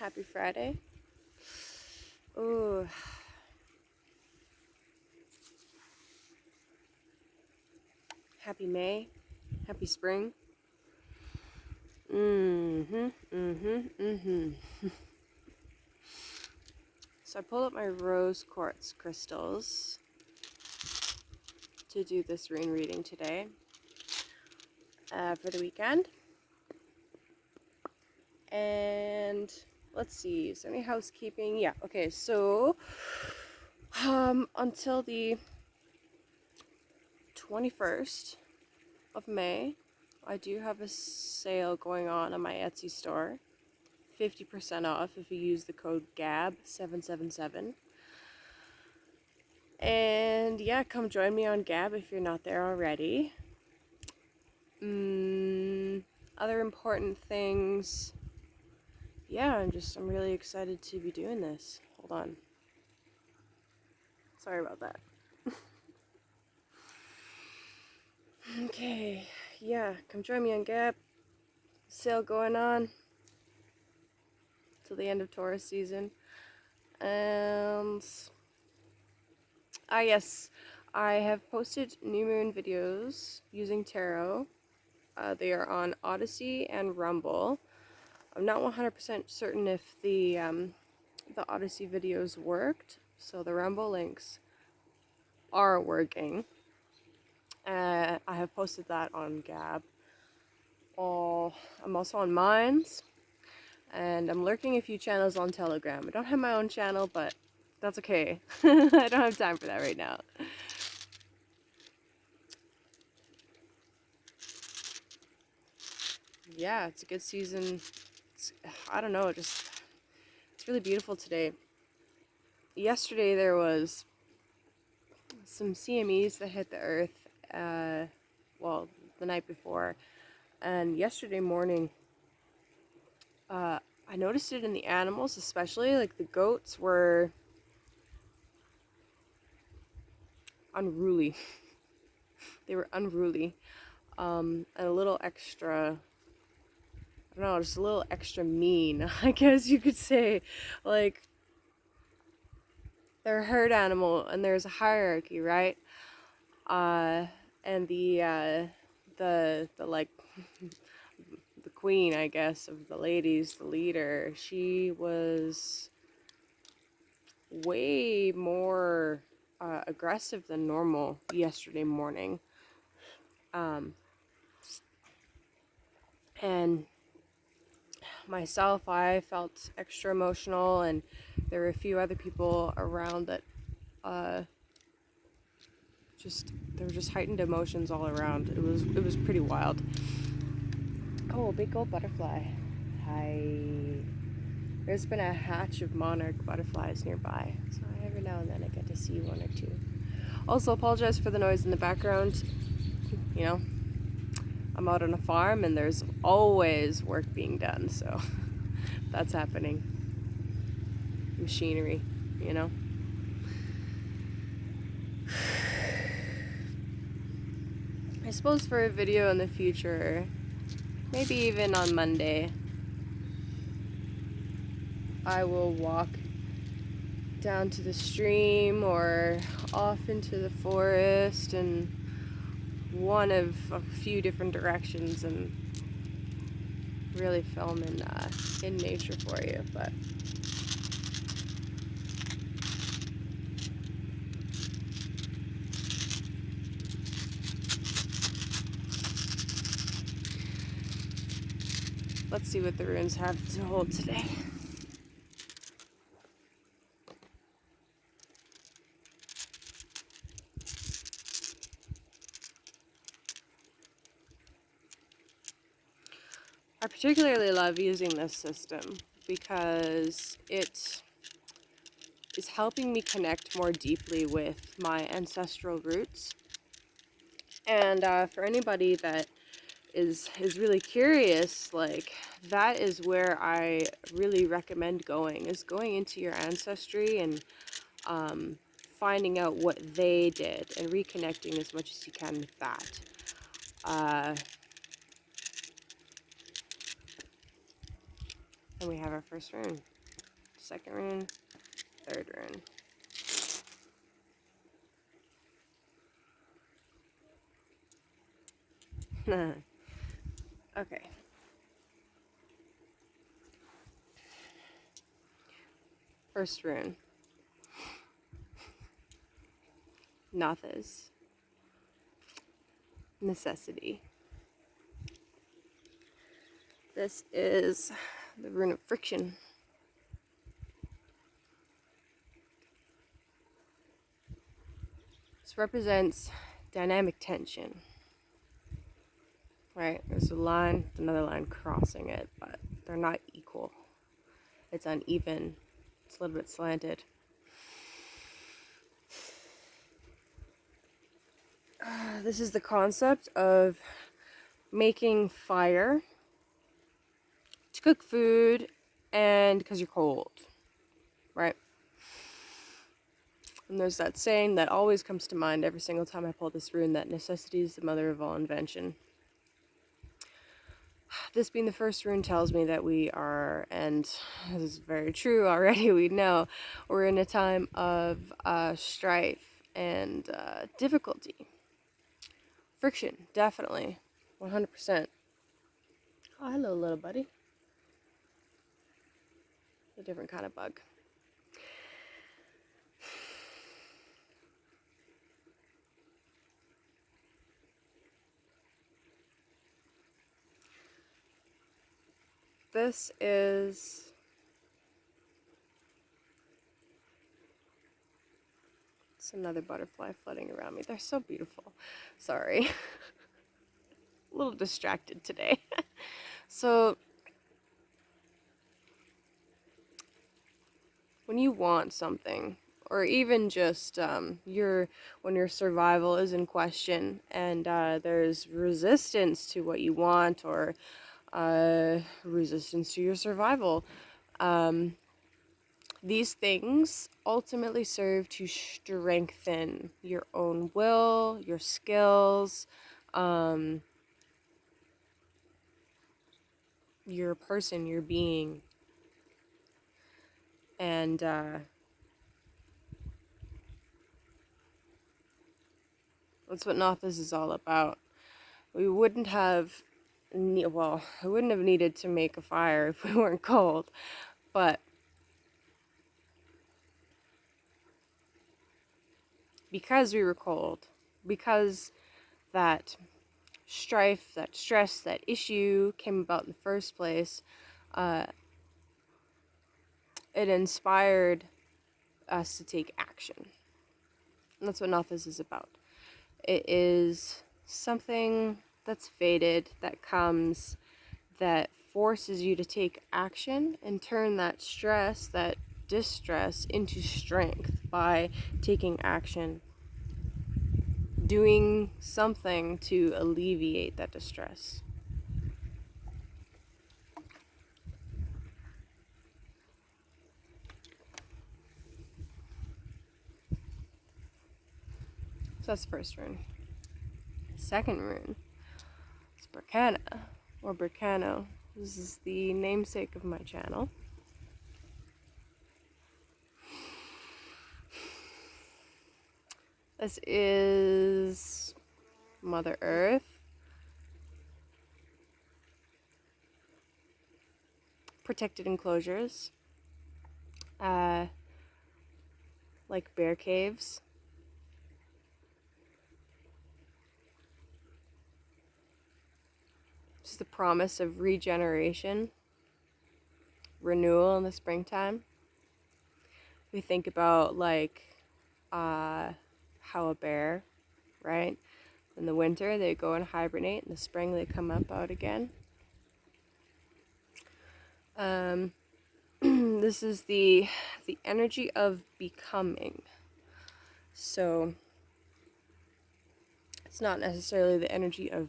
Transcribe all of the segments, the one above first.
Happy Friday. Ooh. Happy May. Happy spring. So I pulled up my rose quartz crystals to do this Rune reading today for the weekend. And let's see, is there any housekeeping? Yeah, okay, so until the 21st of May, I do have a sale going on my Etsy store. 50% off if you use the code GAB777. And yeah, come join me on Gab if you're not there already. Other important things. Yeah, I'm really excited to be doing this. Hold on. Sorry about that. Okay, yeah, come join me on Gab. Sale going on till the end of Taurus season. And yes, I have posted new moon videos using tarot. They are on Odyssey and Rumble. I'm not 100% certain if the Odyssey videos worked, so the Rumble links are working. I have posted that on Gab. I'm also on Minds, and I'm lurking a few channels on Telegram. I don't have my own channel, but that's okay. I don't have time for that right now. Yeah, it's a good season. I don't know, it's really beautiful today. Yesterday there was some CMEs that hit the earth, well, the night before, and yesterday morning, I noticed it in the animals, especially, like the goats were unruly. They were unruly, and a little extra, I don't know, just a little extra mean, I guess you could say. Like, they're a herd animal, and there's a hierarchy, right? And the like, the queen, I guess, of the ladies, the leader, she was way more aggressive than normal yesterday morning. And myself, I felt extra emotional, and there were a few other people around that there were just heightened emotions all around. It was pretty wild. Oh, a big gold butterfly. Hi. There's been a hatch of monarch butterflies nearby, so every now and then I get to see one or two. Also, apologize for the noise in the background. You know, I'm out on a farm and there's always work being done, so that's happening. Machinery, you know. I suppose for a video in the future, maybe even on Monday, I will walk down to the stream or off into the forest and one of a few different directions and really film in nature for you. But let's see what the runes have to hold today. I particularly love using this system because it is helping me connect more deeply with my ancestral roots. And for anybody that is really curious, like, that is where I really recommend going, is going into your ancestry and finding out what they did and reconnecting as much as you can with that. And we have our first rune. second rune, third rune. Okay. First rune. Natha's. Necessity. This is the rune of friction. This represents dynamic tension. Right? There's a line, another line crossing it, but they're not equal. It's uneven. It's a little bit slanted. This is the concept of making fire to cook food and because you're cold, right? And there's that saying that always comes to mind every single time I pull this rune, that necessity is the mother of all invention. This being the first rune tells me that we are, and this is very true already, we know, we're in a time of strife and difficulty. Friction, definitely. 100%. Oh, hello, little buddy. A different kind of bug. This is... It's another butterfly floating around me. They're so beautiful. Sorry. A little distracted today. So, when you want something, or even just when your survival is in question and there's resistance to what you want, or resistance to your survival, these things ultimately serve to strengthen your own will, your skills, your person, your being. And that's what Nothis is all about. We wouldn't have, I wouldn't have needed to make a fire if we weren't cold, but because we were cold, because that strife, that stress, that issue came about in the first place, it inspired us to take action. And that's what Nothis is about. It is something that's faded, that comes, that forces you to take action and turn that stress, that distress, into strength by taking action, doing something to alleviate that distress. So that's the first rune. Second rune is Berkana, or Berkano. This is the namesake of my channel. This is Mother Earth. Protected enclosures. Like bear caves. Just the promise of regeneration, renewal in the springtime. We think about like how a bear, right? In the winter they go and hibernate, in the spring they come up out again. This is the energy of becoming. So it's not necessarily the energy of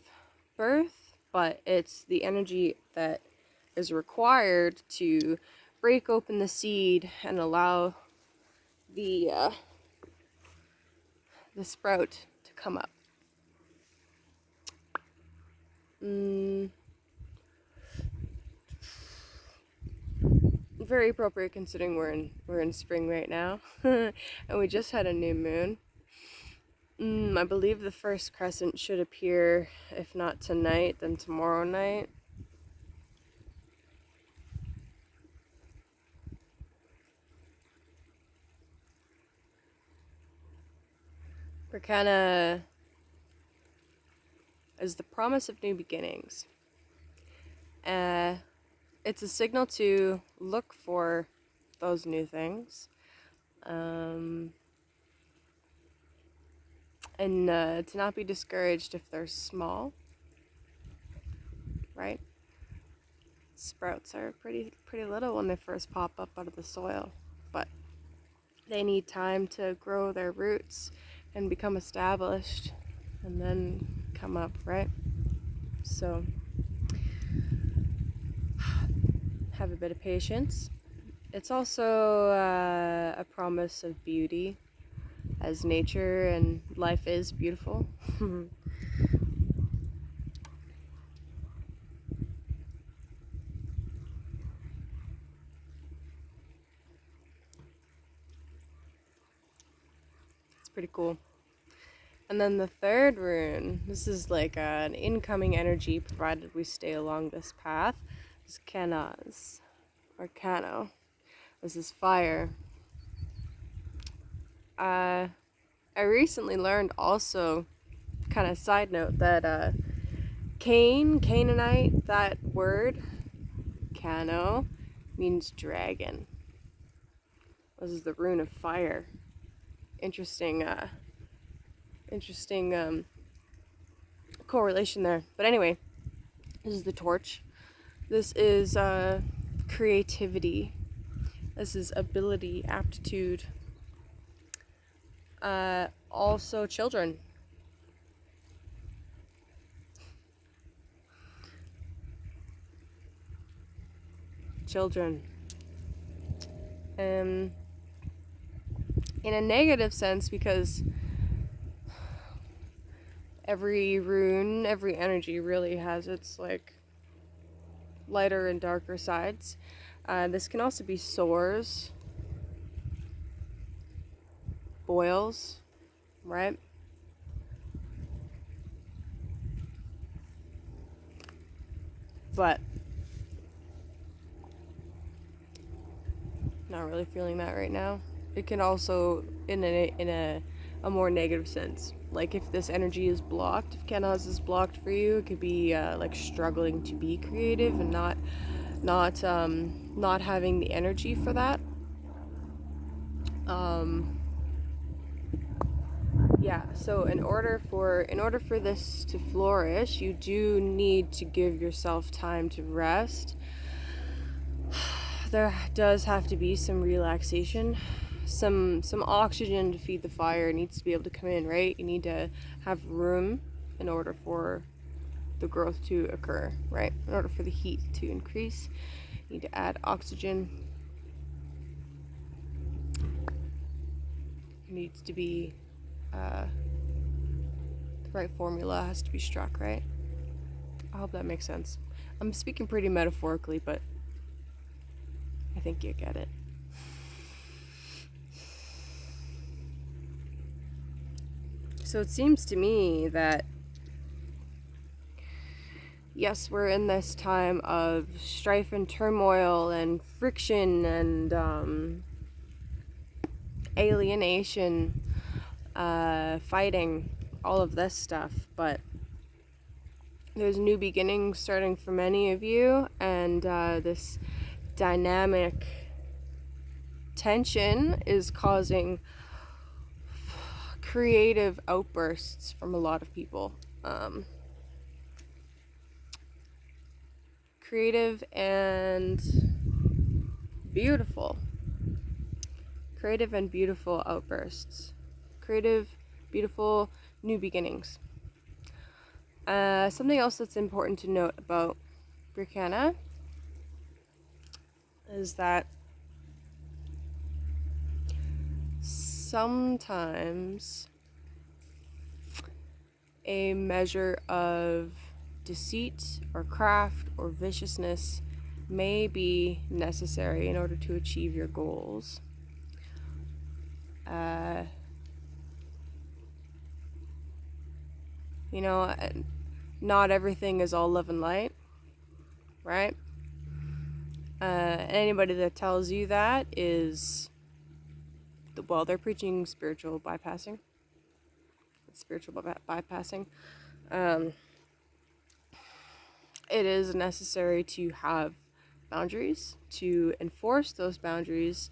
birth, but it's the energy that is required to break open the seed and allow the sprout to come up. For very appropriate considering we're in spring right now, and we just had a new moon. I believe the first crescent should appear, if not tonight, then tomorrow night. Berkana is the promise of new beginnings. It's a signal to look for those new things. And to not be discouraged if they're small, right? Sprouts are pretty little when they first pop up out of the soil, but they need time to grow their roots and become established and then come up, right? So have a bit of patience. It's also a promise of beauty, as nature and life is beautiful. It's pretty cool. And then the third rune, this is like an incoming energy provided we stay along this path, is Kanaz, or Kano. This is fire. I recently learned also, kind of side note, that Canaanite, that word, Kano, means dragon. This is the rune of fire. Interesting correlation there. But anyway, this is the torch. This is creativity. This is ability, aptitude. Also children. Children. In a negative sense, because every rune, every energy really has its like lighter and darker sides. This can also be sores, boils, right? But not really feeling that right now. It can also, in a more negative sense, like if this energy is blocked, if Kenaz is blocked for you, it could be like struggling to be creative and not having the energy for that. Yeah, so in order for this to flourish, you do need to give yourself time to rest. There does have to be some relaxation, some oxygen to feed the fire. It needs to be able to come in, right? You need to have room in order for the growth to occur, right? In order for the heat to increase, you need to add oxygen. It needs to be the right formula has to be struck, right? I hope that makes sense. I'm speaking pretty metaphorically, but I think you get it. So it seems to me that yes, we're in this time of strife and turmoil and friction and alienation, fighting, all of this stuff, but there's new beginnings starting for many of you, and this dynamic tension is causing creative outbursts from a lot of people. Creative and beautiful. Creative and beautiful outbursts. Creative, beautiful, new beginnings. Something else that's important to note about Bricana is that sometimes a measure of deceit or craft or viciousness may be necessary in order to achieve your goals. You know, not everything is all love and light, right? Anybody that tells you that is, well, they're preaching spiritual bypassing. Spiritual bypassing. It is necessary to have boundaries, to enforce those boundaries,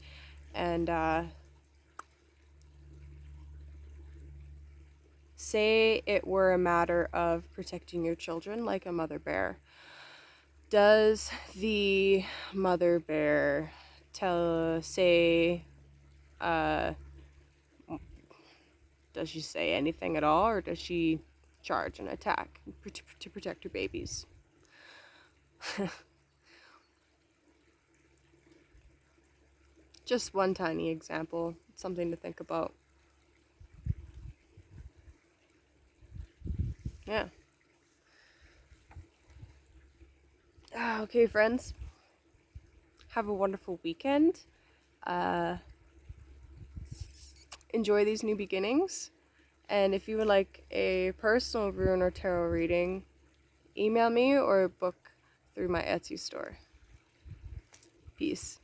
and say it were a matter of protecting your children like a mother bear. Does the mother bear say, does she say anything at all, or does she charge and attack to protect her babies? Just one tiny example, something to think about. Yeah. Okay, friends. Have a wonderful weekend. Enjoy these new beginnings. And if you would like a personal rune or tarot reading, email me or book through my Etsy store. Peace.